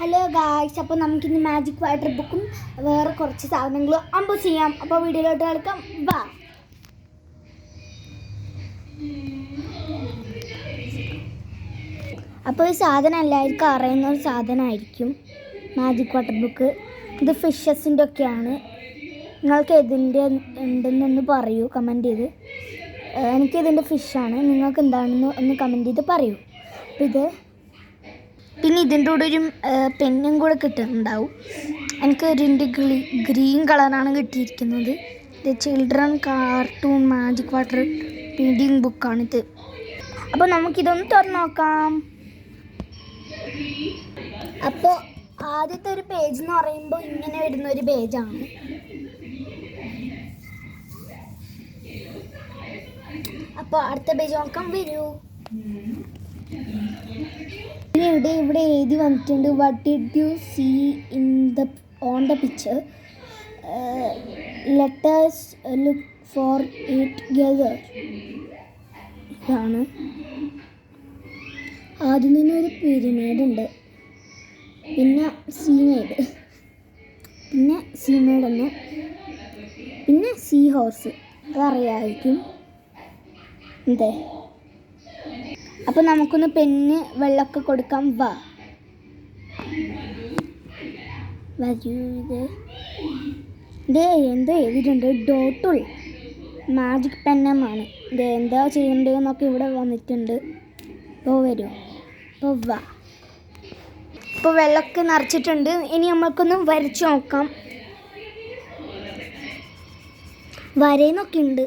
Hello guys, അപ്പോൾ നമുക്കിന്ന് magic water ബുക്കും വേറെ കുറച്ച് സാധനങ്ങളും അമ്പസ് ചെയ്യാം. അപ്പോൾ വീഡിയോയിലോട്ട് കളിക്കാം, വാ. അപ്പോൾ ഈ സാധനം എല്ലാവർക്കും അറിയുന്ന ഒരു സാധനമായിരിക്കും മാജിക് വാട്ടർ ബുക്ക്. ഇത് ഫിഷസിൻ്റെ ഒക്കെയാണ്. നിങ്ങൾക്ക് ഇതിൻ്റെ ഉണ്ടെന്നൊന്ന് പറയൂ കമൻറ്റ് ചെയ്ത്. എനിക്കിതിൻ്റെ ഫിഷാണ്, നിങ്ങൾക്ക് എന്താണെന്ന് ഒന്ന് കമൻറ്റ് ചെയ്ത് പറയൂ. അപ്പോൾ ഇത് പിന്നെ ഇതിൻ്റെ കൂടെ ഒരു പെന്നും കൂടെ കിട്ടുന്നുണ്ടാവും. എനിക്ക് ഇതിൻ്റെ ഗ്രീൻ കളറാണ് കിട്ടിയിരിക്കുന്നത്. ഇത് children cartoon magic water reading ബുക്കാണിത്. അപ്പോൾ നമുക്കിതൊന്ന് തുറന്ന് നോക്കാം. അപ്പോൾ ആദ്യത്തെ ഒരു പേജ് എന്ന് പറയുമ്പോൾ ഇങ്ങനെ വരുന്ന ഒരു പേജാണ്. അപ്പോൾ അടുത്ത പേജ് നോക്കാം, വരൂ. ഇവിടെ എഴുതി വന്നിട്ടുണ്ട്, what did you see on the picture, let us look for it together. ഇതാണ് ആദ്യം തന്നെ ഒരു പിരമിഡ് ഉണ്ട്, പിന്നെ സീമേഡ് തന്നെ, പിന്നെ സീ ഹോഴ്സ്, അതറിയാമായിരിക്കും. അതെ, അപ്പോൾ നമുക്കൊന്ന് പെന്ന് വെള്ളമൊക്കെ കൊടുക്കാം, വാ. വരൂ. ഇത് എന്താ എഴുതിയിട്ടുണ്ട്, ഡോട്ടുൾ മാജിക് പെന്നമാണ്. ഇത് എന്താ ചെയ്യേണ്ടതെന്നൊക്കെ ഇവിടെ വന്നിട്ടുണ്ട്. അപ്പോൾ വരൂ, അപ്പോൾ വാ. ഇപ്പോൾ വെള്ളമൊക്കെ നിറച്ചിട്ടുണ്ട്. ഇനി നമ്മൾക്കൊന്ന് വരച്ച് നോക്കാം. വരയെന്നൊക്കെ ഉണ്ട്.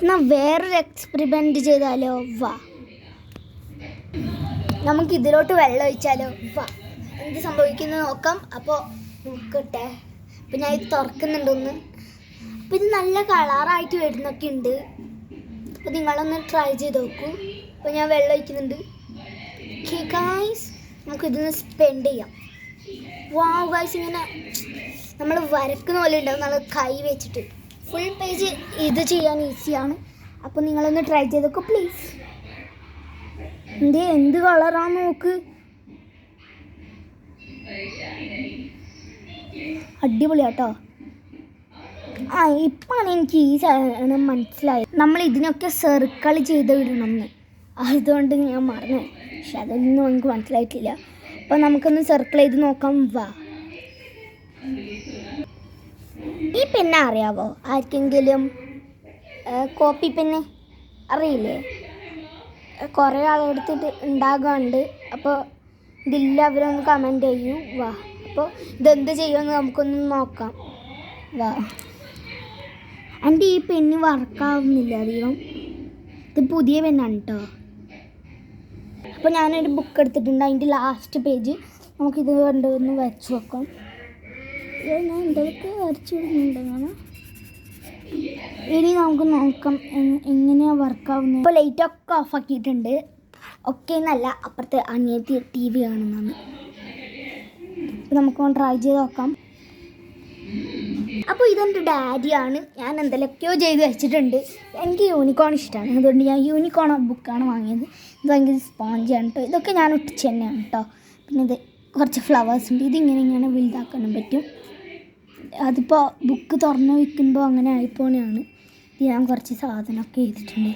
എന്നാൽ വേറൊരു എക്സ്പെരിമെൻറ്റ് ചെയ്താലോ, വാ. നമുക്ക് ഇതിലോട്ട് വെള്ളം ഒഴിച്ചാലോ, വാ. എന്ത് സംഭവിക്കുന്നത് നോക്കാം. അപ്പോൾ നോക്കട്ടെ. അപ്പോൾ ഞാൻ ഇത് തുറക്കുന്നുണ്ടൊന്ന്. അപ്പോൾ ഇത് നല്ല കളറായിട്ട് വരുന്നൊക്കെ ഉണ്ട്. അപ്പോൾ നിങ്ങളൊന്ന് ട്രൈ ചെയ്ത് നോക്കൂ. അപ്പോൾ ഞാൻ വെള്ളം ഒഴിക്കുന്നുണ്ട്. ഓക്കെ ഗായ്സ്, നമുക്കിതൊന്ന് സ്പെൻഡ് ചെയ്യാം. വാവ് ഗായ്സ്, ഇങ്ങനെ നമ്മൾ വരക്കുന്ന പോലെ ഉണ്ടാവും നമ്മൾ കൈ വെച്ചിട്ട്. ഫുൾ പേജ് ഇത് ചെയ്യാൻ ഈസിയാണ്. അപ്പോൾ നിങ്ങളൊന്ന് ട്രൈ ചെയ്ത് നോക്കൂ പ്ലീസ്. എന്ത് കളറാന്ന് നോക്ക്, അടിപൊളിയാട്ടോ. ഇപ്പാണ് എനിക്ക് ഈ സാധനം മനസ്സിലായത്. നമ്മൾ ഇതിനൊക്കെ സർക്കിൾ ചെയ്ത് വിടണമെന്ന്, അതുകൊണ്ട് ഞാൻ മറന്നു. പക്ഷെ അതൊന്നും എനിക്ക് മനസ്സിലായിട്ടില്ല. അപ്പോൾ നമുക്കൊന്ന് സർക്കിൾ ചെയ്ത് നോക്കാം, വാ. ഈ പെന്ന് അറിയാവോ ആർക്കെങ്കിലും? കോപ്പി പെന്ന് അറിയില്ലേ? കുറേ ആളെടുത്തിട്ട് ഉണ്ടാകാറുണ്ട്. അപ്പോൾ ഇതില്ല, അവരൊന്ന് കമൻറ്റ് ചെയ്യൂ, വാ. അപ്പോൾ ഇതെന്ത് ചെയ്യുമെന്ന് നമുക്കൊന്ന് നോക്കാം, വാ. എൻ്റെ ഈ പെന്ന് വർക്കാവുന്നില്ല അധികം. ഇത് പുതിയ പെന്നാണ് കേട്ടോ. അപ്പോൾ ഞാനൊരു ബുക്ക് എടുത്തിട്ടുണ്ട്, അതിൻ്റെ ലാസ്റ്റ് പേജ് നമുക്കിത് കണ്ടൊന്ന് വരച്ച് വെക്കാം. ഞാൻ എന്തൊക്കെ വരച്ച് വിടുന്നുണ്ടെന്നാണ്. ഇനി നമുക്ക് നോക്കാം എങ്ങനെയാണ് വർക്കാവുന്നത്. ഇപ്പോൾ ലൈറ്റൊക്കെ ഓഫാക്കിയിട്ടുണ്ട്. ഒക്കെ എന്നല്ല, അപ്പുറത്തെ അനിയത്തി TV കാണുന്നതാണ്. നമുക്കൊന്ന് ട്രൈ ചെയ്ത് നോക്കാം. അപ്പോൾ ഇതെൻ്റെ ഡാഡിയാണ്. ഞാൻ എന്തെങ്കിലുമൊക്കെയോ ചെയ്ത് വെച്ചിട്ടുണ്ട്. എനിക്ക് യൂണിക്കോൺ ഇഷ്ടമാണ്, അതുകൊണ്ട് ഞാൻ യൂണിക്കോൺ ബുക്കാണ് വാങ്ങിയത്. ഇത് ഭയങ്കര സ്പോഞ്ചാണ് കേട്ടോ. ഇതൊക്കെ ഞാൻ ഒട്ടിച്ച് തന്നെയാണ് കേട്ടോ. പിന്നെ ഇത് കുറച്ച് ഫ്ലവേഴ്സ് ഉണ്ട്. ഇതിങ്ങനെ വലുതാക്കാനും പറ്റും. അതിപ്പോൾ ബുക്ക് തുറന്ന് വയ്ക്കുമ്പോൾ അങ്ങനെ ആയിപ്പോണെയാണ്. ഇത് ഞാൻ കുറച്ച് സാധനമൊക്കെ ചെയ്തിട്ടുണ്ട്.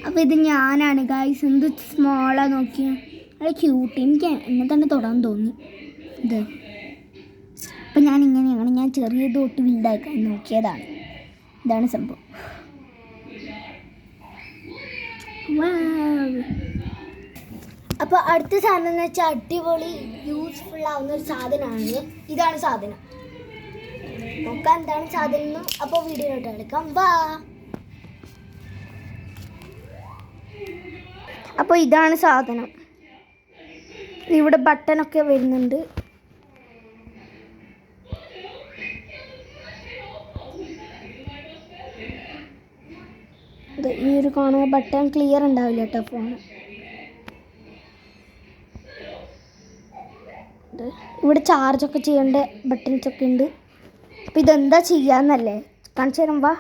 അപ്പോൾ ഇത് ഞാനാണ് ഗായ്സ്. എന്ത് സ്മോളാണ് നോക്കിയാൽ, അത് ക്യൂട്ട്. എനിക്ക് എന്നെ തന്നെ തൊടാൻ തോന്നി ഇത്. അപ്പം ഞാനിങ്ങനെയാണ്, ഞാൻ ചെറിയ തൊട്ട് വലുതാക്കാൻ നോക്കിയതാണ്. ഇതാണ് സംഭവം. അപ്പോൾ അടുത്ത സാധനം എന്ന് വെച്ചാൽ അടിപൊളി യൂസ്ഫുൾ ആവുന്ന ഒരു സാധനമാണ്. ഇതാണ് സാധനം. നോക്കാം എന്താണ് സാധനം. അപ്പോൾ വീഡിയോയിലോട്ട് എടുക്കാം, വാ. അപ്പോൾ ഇതാണ് സാധനം. ഇവിടെ ബട്ടണൊക്കെ വരുന്നുണ്ട്. ഈ ഒരു കാണുന്ന ബട്ടൺ ക്ലിയർ ഉണ്ടാവില്ല കേട്ടോ ഫോൺ. ഇവിടെ ചാർജൊക്കെ ചെയ്യേണ്ട ബട്ടൺസ് ഒക്കെ ഉണ്ട്. അപ്പം ഇതെന്താ ചെയ്യാന്നല്ലേ കാണിച്ചു തരാം വാ.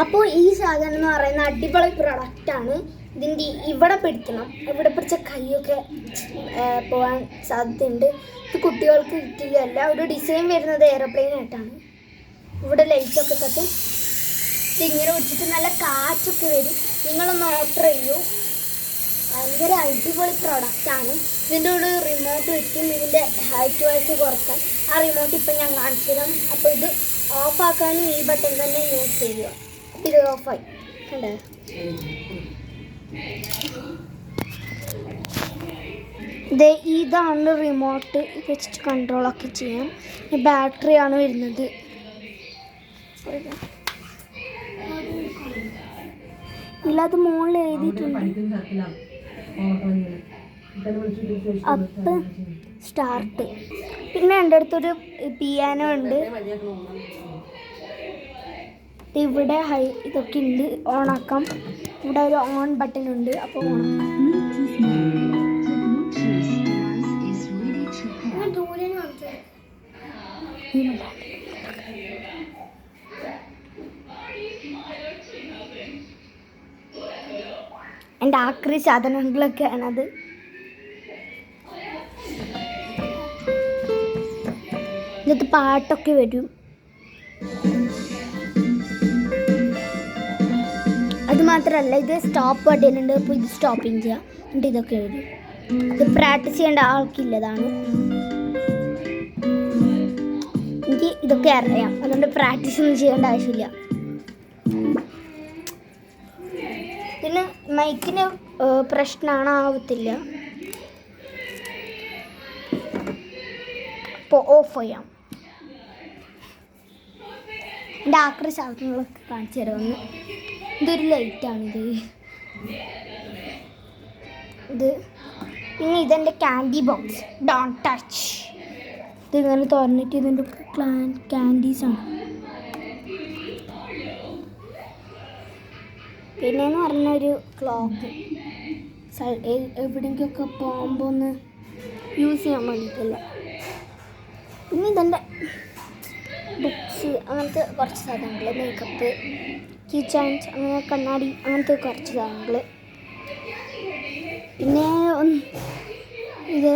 അപ്പോൾ ഈ സാധനം എന്ന് പറയുന്ന അടിപൊളി പ്രൊഡക്റ്റാണ്. ഇതിൻ്റെ ഇവിടെ പിടിക്കണം, ഇവിടെ പിടിച്ച കൈയൊക്കെ പോകാൻ സാധ്യതയുണ്ട്. ഇത് കുട്ടികൾക്ക് കിട്ടുകയല്ല. ഒരു ഡിസൈൻ വരുന്നത് എയർപ്ലെയിൻ ആയിട്ടാണ്. ഇവിടെ ലൈറ്റൊക്കെ തട്ടും. ഇതിങ്ങനെ വെച്ചിട്ട് നല്ല കാറ്റൊക്കെ വരും. നിങ്ങളൊന്ന് ഓർഡർ ചെയ്യൂ. ഭയങ്കര അടിപൊളി പ്രൊഡക്റ്റാണ്. ഇതിൻ്റെ കൂടെ റിമോട്ട് വെക്കും. ഇതിൻ്റെ ഹൈറ്റ് വൈസ് കുറക്കാൻ ആ റിമോട്ട് ഇപ്പം ഞാൻ കാണിച്ചു തരാം. അപ്പോൾ ഇത് ഓഫാക്കാനും ഈ ബട്ടൺ തന്നെ യൂസ് ചെയ്യുക. ഇത് ഓഫായി കണ്ടേ. ഇതാണ് റിമോട്ട് വെച്ചിട്ട് കൺട്രോളൊക്കെ ചെയ്യാം. ബാറ്ററിയാണ് വരുന്നത്. ഇല്ലാത്ത മുകളിൽ എഴുതിയിട്ടുണ്ട് അപ്പ് സ്റ്റാർട്ട്. പിന്നെ എൻ്റെ അടുത്തൊരു പിയാനോ ഉണ്ട്. ഇവിടെ ഇതൊക്കെ ഉണ്ട്. ഓണാക്കാം. ഇവിടെ ഒരു ഓൺ ബട്ടൺ ഉണ്ട്. അപ്പോൾ എൻ്റെ ആക്രി സാധനങ്ങളൊക്കെയാണത്. ഇതിനകത്ത് പാട്ടൊക്കെ വരും. അതുമാത്രമല്ല ഇത് സ്റ്റോപ്പ് ബട്ടൺ ഉണ്ട്. അപ്പോൾ ഇത് സ്റ്റോപ്പിങ് ചെയ്യാം. എന്നിട്ട് ഇതൊക്കെ വരും. ഇത് പ്രാക്ടീസ് ചെയ്യേണ്ട ആൾക്കില്ലതാണ്. എനിക്ക് ഇതൊക്കെ അറിയാം. അതുകൊണ്ട് പ്രാക്ടീസ് ഒന്നും ചെയ്യേണ്ട ആവശ്യമില്ല. പിന്നെ മൈക്കിന് പ്രശ്നമാണ്, ആവത്തില്ല. അപ്പോൾ ഓഫ് ചെയ്യാം. എൻ്റെ ആക്രി സാധനങ്ങളൊക്കെ കാണിച്ചു തരാമെന്ന്. ഇതൊരു ലൈറ്റാണിത്. പിന്നെ ഇതെൻ്റെ ക്യാൻഡി ബോക്സ്. Don't touch. ഇതിങ്ങനെ തുറന്നിട്ട് ഇതിൻ്റെ ക്യാൻഡീസാണ്. പിന്നെയെന്ന് പറഞ്ഞൊരു ക്ലോക്ക്. എവിടെയെങ്കിലൊക്കെ പോകുമ്പോൾ ഒന്ന് യൂസ് ചെയ്യാൻ വേണ്ടിയിട്ടില്ല. പിന്നെ ഇതെൻ്റെ ബുക്സ്, അങ്ങനത്തെ കുറച്ച് സാധനങ്ങൾ, മേക്കപ്പ്, കീ ചെയിൻസ്, അങ്ങനെ കണ്ണാടി, അങ്ങനത്തെ കുറച്ച് സാധനങ്ങൾ. പിന്നെ ഇത്